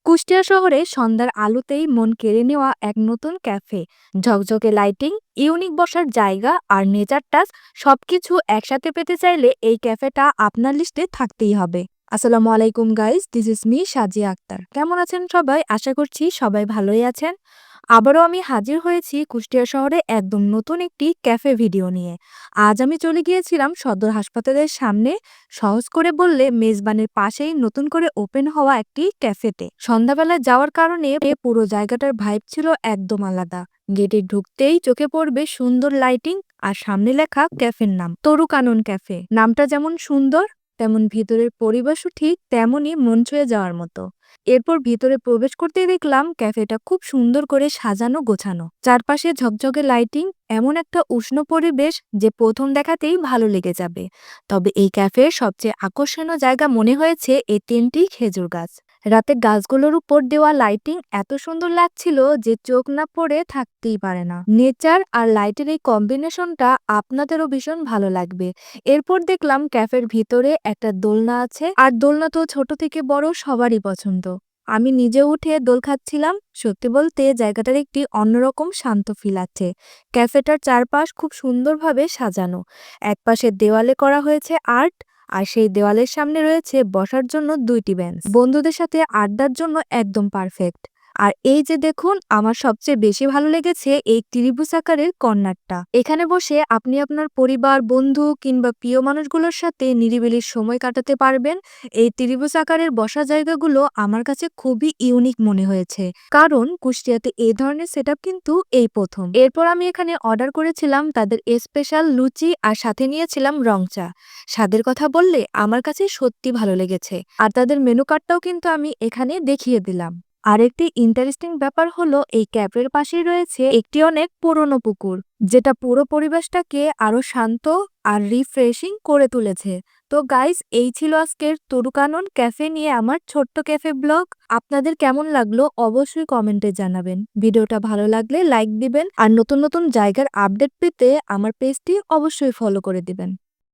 কুষ্টিয়া শহরে সন্ধ্যার আলোতেই মন কেড়ে নেওয়া এক নতুন ক্যাফে। ঝকঝকে লাইটিং, ইউনিক বসার জায়গা আর নেচার টাচ সবকিছু একসাথে পেতে চাইলে এই ক্যাফেটা আপনার লিস্টে থাকতেই হবে। আসসালামু আলাইকুম গাইস, দিস ইজ মি সাজিয়া আক্তার। কেমন আছেন সবাই? আশা করছি সবাই ভালোই আছেন। আবারও আমি হাজির হয়েছি কুষ্টিয়া শহরে একদম নতুন একটি ক্যাফে ভিডিও নিয়ে। আজ আমি চলে গিয়েছিলাম সদর হাসপাতালের সামনে, সহজ করে বললে মেজবানের পাশেই নতুন করে ওপেন হওয়া একটি ক্যাফেতে। সন্ধ্যাবেলায় যাওয়ার কারণে পুরো জায়গাটার ভাইব ছিল একদম আলাদা। গেটে ঢুকতেই চোখে পড়বে সুন্দর লাইটিং আর সামনে লেখা ক্যাফের নাম তরু কানন ক্যাফে। নামটা যেমন সুন্দর, তেমন ভিতরের পরিবেশও ঠিক তেমনই মন ছুঁয়ে যাওয়ার মতো। এরপর ভিতরে প্রবেশ করতেই দেখলাম ক্যাফেটা খুব সুন্দর করে সাজানো গোছানো, চারপাশে ঝকঝকে লাইটিং, এমন একটা উষ্ণ পরিবেশ যে প্রথম দেখাতেই ভালো লেগে যাবে। তবে এই ক্যাফের সবচেয়ে আকর্ষণীয় জায়গা মনে হয়েছে এই তিনটি খেজুর গাছ। রাতে গাছগুলোর উপর দেওয়া লাইটিং এত সুন্দর লাগছিল যে চোখ না পড়ে থাকতেই পারে না। নেচার আর লাইটের এই কম্বিনেশনটা আপনাদেরও ভীষণ ভালো লাগবে। এরপর দেখলাম ক্যাফের ভিতরে একটা দোলনা আছে, আর দোলনা তো ছোট থেকে বড় সবারই পছন্দ। আমি নিজে উঠে দোল খাচ্ছিলাম। সত্যি বলতে জায়গাটার একটি অন্যরকম শান্ত ফিল আছে। ক্যাফেটার চারপাশ খুব সুন্দরভাবে সাজানো। একপাশে দেওয়ালে করা হয়েছে আর্ট, আর সেই দেওয়ালের সামনে রয়েছে বসার জন্য দুইটি বেঞ্চ। বন্ধুদের সাথে আড্ডার জন্য একদম পারফেক্ট। আর এই যে দেখুন, আমার সবচেয়ে বেশি ভালো লেগেছে এই ত্রিভুজ আকারের কর্নারটা। এখানে বসে আপনি আপনার পরিবার, বন্ধু কিংবা প্রিয় মানুষগুলোর সাথে নিরিবিলি সময় কাটাতে পারবেন। এই ত্রিভুজ আকারের বসা জায়গাগুলো আমার কাছে খুবই ইউনিক মনে হয়েছে, কারণ কুষ্টিয়াতে এই ধরনের সেটআপ কিন্তু এই প্রথম। এরপর আমি এখানে অর্ডার করেছিলাম তাদের স্পেশাল লুচি, আর সাথে নিয়েছিলাম রং চা। স্বাদের কথা বললে আমার কাছে সত্যি ভালো লেগেছে, আর তাদের মেনু কার্ডটাও কিন্তু আমি এখানে দেখিয়ে দিলাম। আরেকটি ইন্টারেস্টিং ব্যাপার হলো এই ক্যাফের পাশেই রয়েছে একটি অনেক পুরনো পুকুর, যেটা পুরো পরিবেশটাকে আরো শান্ত আর রিফ্রেশিং করে তুলেছে। তো গাইস, এই ছিল আজকের তরু কানন ক্যাফে নিয়ে আমার ছোট্ট ক্যাফে ব্লগ। আপনাদের কেমন লাগলো অবশ্যই কমেন্টে জানাবেন। ভিডিওটা ভালো লাগলে লাইক দিবেন, আর নতুন নতুন জায়গার আপডেট পেতে আমার পেজটি অবশ্যই ফলো করে দিবেন।